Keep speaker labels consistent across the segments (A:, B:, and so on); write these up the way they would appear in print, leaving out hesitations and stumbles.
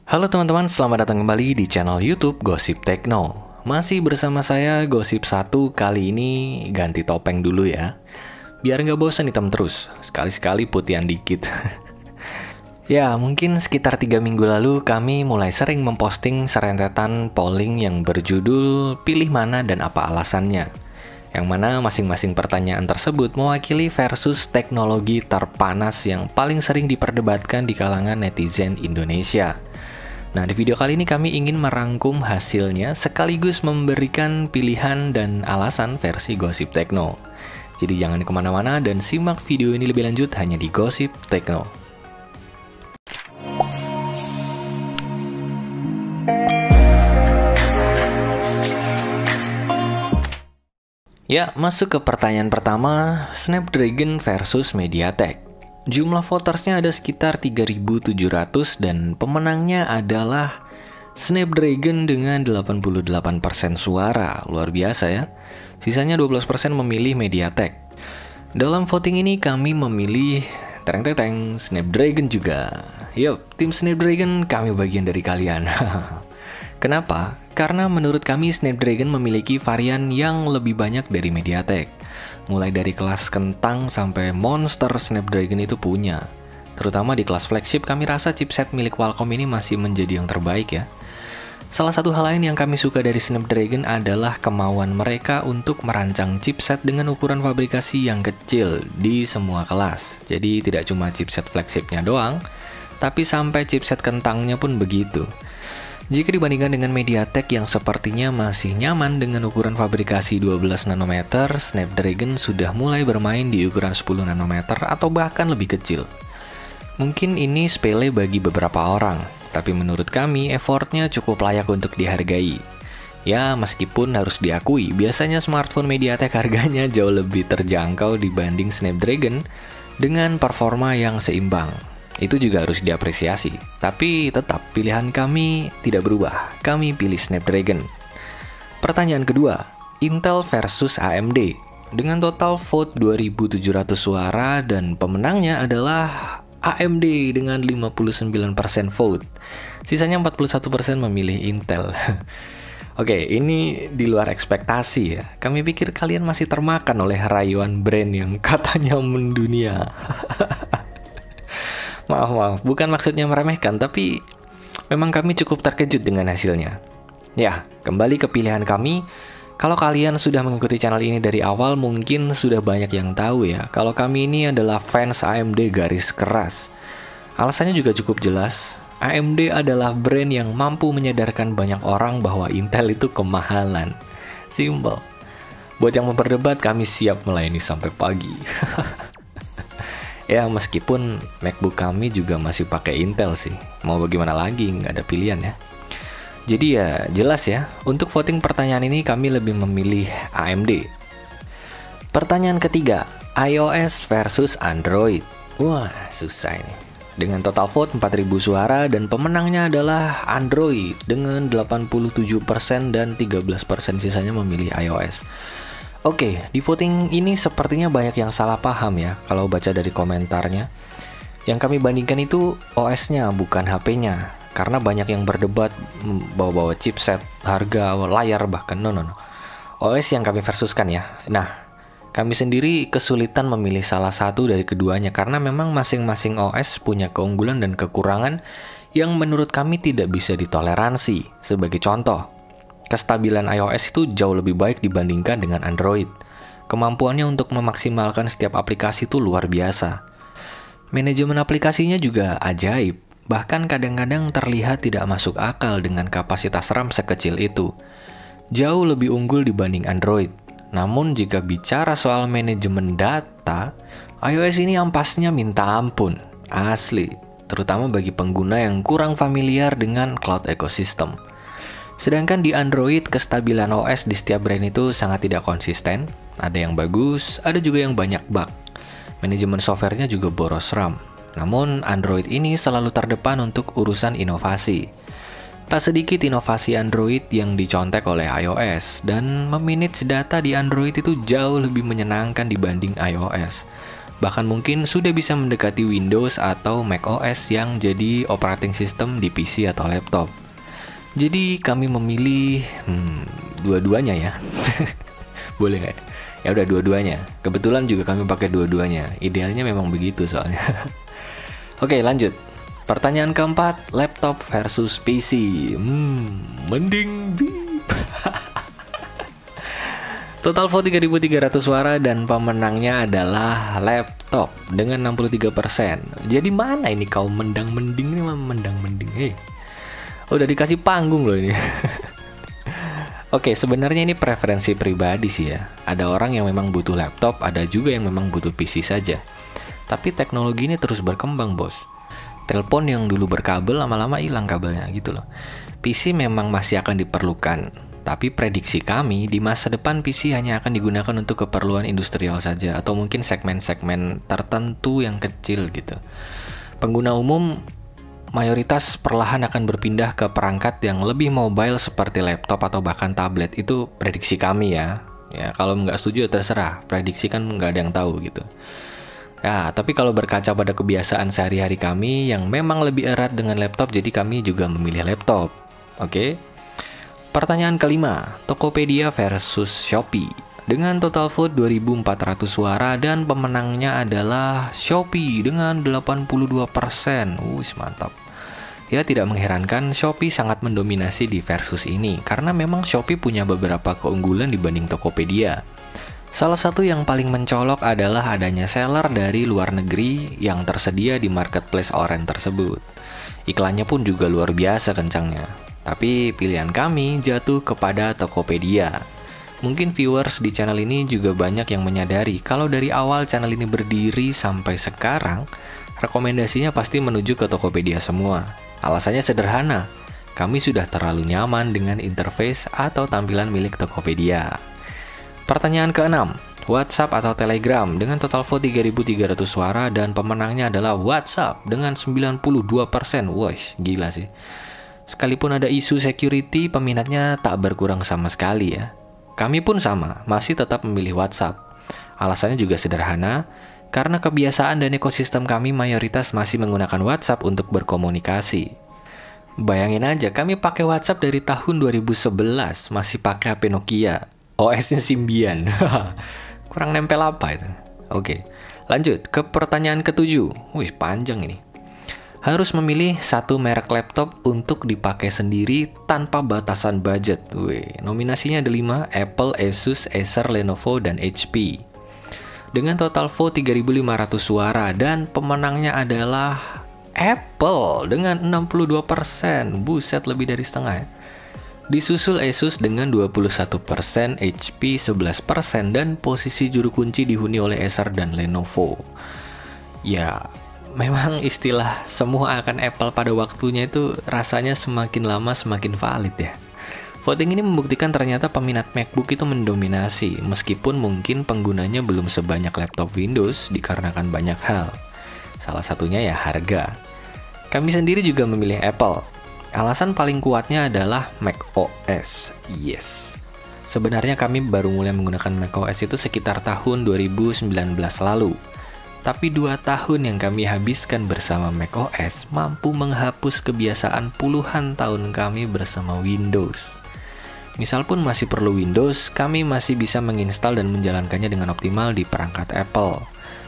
A: Halo teman-teman, selamat datang kembali di channel YouTube Gosip Tekno. Masih bersama saya Gosip 1, kali ini ganti topeng dulu ya. Biar nggak bosan hitam terus, sekali-sekali putihan dikit. Ya, mungkin sekitar 3 minggu lalu kami mulai sering memposting serentetan polling yang berjudul pilih mana dan apa alasannya. Yang mana masing-masing pertanyaan tersebut mewakili versus teknologi terpanas yang paling sering diperdebatkan di kalangan netizen Indonesia. Nah, di video kali ini kami ingin merangkum hasilnya sekaligus memberikan pilihan dan alasan versi Gosip Tekno. Jadi jangan kemana-mana dan simak video ini lebih lanjut hanya di Gosip Tekno. Ya, masuk ke pertanyaan pertama, Snapdragon versus MediaTek. Jumlah votersnya ada sekitar 3.700 dan pemenangnya adalah Snapdragon dengan 88% suara. Luar biasa ya. Sisanya 12% memilih MediaTek. Dalam voting ini kami memilih tereng-tereng Snapdragon juga. Yup, tim Snapdragon kami bagian dari kalian. Kenapa? Karena menurut kami Snapdragon memiliki varian yang lebih banyak dari MediaTek. Mulai dari kelas kentang sampai monster Snapdragon itu punya. Terutama di kelas flagship kami rasa chipset milik Qualcomm ini masih menjadi yang terbaik ya. Salah satu hal lain yang kami suka dari Snapdragon adalah kemauan mereka untuk merancang chipset dengan ukuran fabrikasi yang kecil di semua kelas. Jadi tidak cuma chipset flagshipnya doang, tapi sampai chipset kentangnya pun begitu. Jika dibandingkan dengan MediaTek yang sepertinya masih nyaman dengan ukuran fabrikasi 12 nanometer, Snapdragon sudah mulai bermain di ukuran 10 nanometer atau bahkan lebih kecil. Mungkin ini sepele bagi beberapa orang, tapi menurut kami effortnya cukup layak untuk dihargai. Ya, meskipun harus diakui, biasanya smartphone MediaTek harganya jauh lebih terjangkau dibanding Snapdragon dengan performa yang seimbang. Itu juga harus diapresiasi. Tapi tetap pilihan kami tidak berubah. Kami pilih Snapdragon. Pertanyaan kedua, Intel versus AMD. Dengan total vote 2.700 suara dan pemenangnya adalah AMD dengan 59% vote. Sisanya 41% memilih Intel. Oke, ini di luar ekspektasi ya. Kami pikir kalian masih termakan oleh rayuan brand yang katanya mendunia. Maaf, bukan maksudnya meremehkan, tapi memang kami cukup terkejut dengan hasilnya. Ya, kembali ke pilihan kami. Kalau kalian sudah mengikuti channel ini dari awal, mungkin sudah banyak yang tahu ya, kalau kami ini adalah fans AMD garis keras. Alasannya juga cukup jelas. AMD adalah brand yang mampu menyadarkan banyak orang bahwa Intel itu kemahalan. Simple. Buat yang memperdebat, kami siap melayani sampai pagi. Ya, meskipun MacBook kami juga masih pakai Intel sih. Mau bagaimana lagi, nggak ada pilihan ya. Jadi ya, jelas ya, untuk voting pertanyaan ini kami lebih memilih AMD. Pertanyaan ketiga, iOS versus Android. Wah, susah ini. Dengan total vote 4.000 suara dan pemenangnya adalah Android dengan 87% dan 13% sisanya memilih iOS. Oke, di voting ini sepertinya banyak yang salah paham ya, kalau baca dari komentarnya. Yang kami bandingkan itu OS-nya, bukan HP-nya. Karena banyak yang berdebat bawa-bawa chipset, harga, layar bahkan. No. OS yang kami versuskan ya. Nah, kami sendiri kesulitan memilih salah satu dari keduanya karena memang masing-masing OS punya keunggulan dan kekurangan yang menurut kami tidak bisa ditoleransi. Sebagai contoh, kestabilan iOS itu jauh lebih baik dibandingkan dengan Android. Kemampuannya untuk memaksimalkan setiap aplikasi itu luar biasa. Manajemen aplikasinya juga ajaib. Bahkan kadang-kadang terlihat tidak masuk akal dengan kapasitas RAM sekecil itu. Jauh lebih unggul dibanding Android. Namun jika bicara soal manajemen data, iOS ini ampasnya minta ampun. Asli. Terutama bagi pengguna yang kurang familiar dengan cloud ecosystem. Sedangkan di Android, kestabilan OS di setiap brand itu sangat tidak konsisten. Ada yang bagus, ada juga yang banyak bug. Manajemen softwarenya juga boros RAM. Namun, Android ini selalu terdepan untuk urusan inovasi. Tak sedikit inovasi Android yang dicontek oleh iOS, dan memanage data di Android itu jauh lebih menyenangkan dibanding iOS. Bahkan mungkin sudah bisa mendekati Windows atau macOS yang jadi operating system di PC atau laptop. Jadi kami memilih dua-duanya ya. Boleh nggak? Ya udah dua-duanya. Kebetulan juga kami pakai dua-duanya. Idealnya memang begitu soalnya. Oke, lanjut. Pertanyaan keempat, laptop versus PC. Mending beep. Total vote 3.300 suara dan pemenangnya adalah laptop dengan 63%. Jadi mana ini kaum mendang-mending ini, mendang-mending. Udah dikasih panggung loh ini. Oke, sebenarnya ini preferensi pribadi sih ya. Ada orang yang memang butuh laptop, ada juga yang memang butuh PC saja. Tapi teknologi ini terus berkembang, bos. Telepon yang dulu berkabel lama-lama hilang kabelnya gitu loh. PC memang masih akan diperlukan, tapi prediksi kami di masa depan PC hanya akan digunakan untuk keperluan industrial saja atau mungkin segmen-segmen tertentu yang kecil gitu. Pengguna umum mayoritas perlahan akan berpindah ke perangkat yang lebih mobile seperti laptop atau bahkan tablet. Itu prediksi kami ya. Ya kalau nggak setuju terserah. Prediksi kan nggak ada yang tahu gitu. Ya, tapi kalau berkaca pada kebiasaan sehari-hari kami yang memang lebih erat dengan laptop, jadi kami juga memilih laptop. Oke. Pertanyaan kelima, Tokopedia versus Shopee. Dengan total vote 2.400 suara dan pemenangnya adalah Shopee dengan 82%. Mantap. Ya, tidak mengherankan Shopee sangat mendominasi di versus ini karena memang Shopee punya beberapa keunggulan dibanding Tokopedia. Salah satu yang paling mencolok adalah adanya seller dari luar negeri yang tersedia di marketplace oren tersebut. Iklannya pun juga luar biasa kencangnya. Tapi pilihan kami jatuh kepada Tokopedia. Mungkin viewers di channel ini juga banyak yang menyadari kalau dari awal channel ini berdiri sampai sekarang, rekomendasinya pasti menuju ke Tokopedia semua. Alasannya sederhana, kami sudah terlalu nyaman dengan interface atau tampilan milik Tokopedia. Pertanyaan keenam, WhatsApp atau Telegram dengan total vote 3.300 suara dan pemenangnya adalah WhatsApp dengan 92%. Wah, gila sih. Sekalipun ada isu security, peminatnya tak berkurang sama sekali ya. Kami pun sama, masih tetap memilih WhatsApp. Alasannya juga sederhana, karena kebiasaan dan ekosistem kami mayoritas masih menggunakan WhatsApp untuk berkomunikasi. Bayangin aja, kami pakai WhatsApp dari tahun 2011, masih pakai HP Nokia. OS-nya Symbian. Kurang nempel apa itu? Oke, lanjut ke pertanyaan ketujuh. Wih, panjang ini. Harus memilih satu merek laptop untuk dipakai sendiri tanpa batasan budget. Wih, nominasinya ada 5, Apple, Asus, Acer, Lenovo, dan HP. Dengan total vote 3.500 suara dan pemenangnya adalah Apple dengan 62%. Buset, lebih dari setengah ya. Disusul Asus dengan 21%, HP 11%, dan posisi juru kunci dihuni oleh Acer dan Lenovo. Ya, memang istilah semua akan Apple pada waktunya itu rasanya semakin lama semakin valid ya. Voting ini membuktikan ternyata peminat MacBook itu mendominasi, meskipun mungkin penggunanya belum sebanyak laptop Windows dikarenakan banyak hal. Salah satunya ya harga. Kami sendiri juga memilih Apple. Alasan paling kuatnya adalah macOS. Yes. Sebenarnya kami baru mulai menggunakan macOS itu sekitar tahun 2019 lalu. Tapi 2 tahun yang kami habiskan bersama macOS mampu menghapus kebiasaan puluhan tahun kami bersama Windows. Misal pun masih perlu Windows, kami masih bisa menginstal dan menjalankannya dengan optimal di perangkat Apple.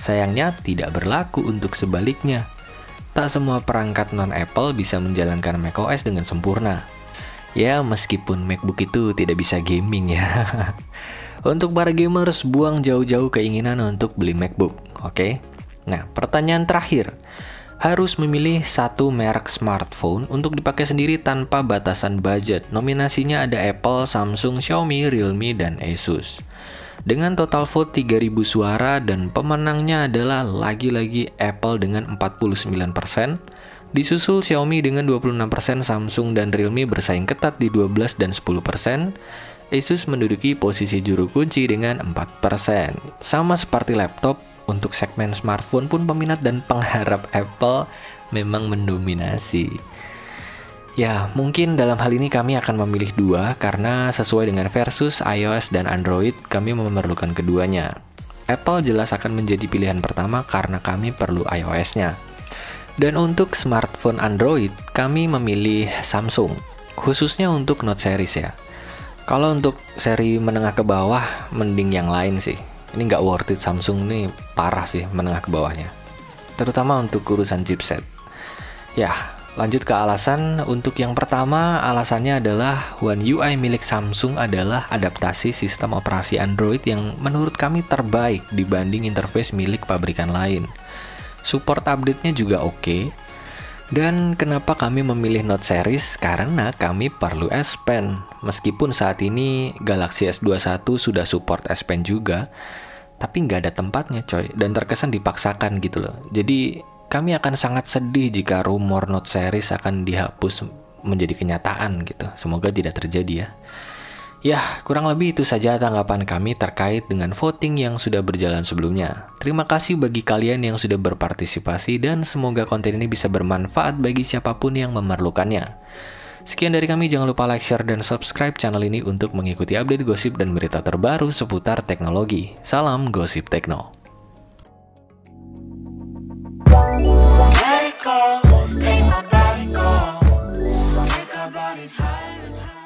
A: Sayangnya tidak berlaku untuk sebaliknya. Tak semua perangkat non-Apple bisa menjalankan macOS dengan sempurna. Ya, meskipun MacBook itu tidak bisa gaming ya. Untuk para gamers, buang jauh-jauh keinginan untuk beli MacBook, oke? Nah, pertanyaan terakhir. Harus memilih satu merek smartphone untuk dipakai sendiri tanpa batasan budget. Nominasinya ada Apple, Samsung, Xiaomi, Realme, dan Asus. Dengan total vote 3.000 suara dan pemenangnya adalah lagi-lagi Apple dengan 49%, disusul Xiaomi dengan 26%, Samsung dan Realme bersaing ketat di 12 dan 10%, Asus menduduki posisi juru kunci dengan 4%. Sama seperti laptop, untuk segmen smartphone pun peminat dan pengharap Apple memang mendominasi. Ya, mungkin dalam hal ini kami akan memilih 2 karena sesuai dengan versus iOS dan Android, kami memerlukan keduanya. Apple jelas akan menjadi pilihan pertama karena kami perlu iOS-nya. Dan untuk smartphone Android, kami memilih Samsung, khususnya untuk Note series ya. Kalau untuk seri menengah ke bawah, mending yang lain sih. Ini nggak worth it, Samsung nih parah sih menengah ke bawahnya. Terutama untuk urusan chipset. Ya, lanjut ke alasan. Untuk yang pertama, alasannya adalah One UI milik Samsung adalah adaptasi sistem operasi Android yang menurut kami terbaik dibanding interface milik pabrikan lain. Support update-nya juga oke. Dan kenapa kami memilih Note series? Karena kami perlu S Pen. Meskipun saat ini Galaxy S21 sudah support S Pen juga, tapi nggak ada tempatnya coy, dan terkesan dipaksakan gitu loh. Jadi kami akan sangat sedih jika rumor Note series akan dihapus menjadi kenyataan gitu. Semoga tidak terjadi ya. Ya, kurang lebih itu saja tanggapan kami terkait dengan voting yang sudah berjalan sebelumnya. Terima kasih bagi kalian yang sudah berpartisipasi dan semoga konten ini bisa bermanfaat bagi siapapun yang memerlukannya. Sekian dari kami, jangan lupa like, share, dan subscribe channel ini untuk mengikuti update gosip dan berita terbaru seputar teknologi. Salam Gosip Tekno.
B: Let it go, make my body go, make our bodies higher and higher.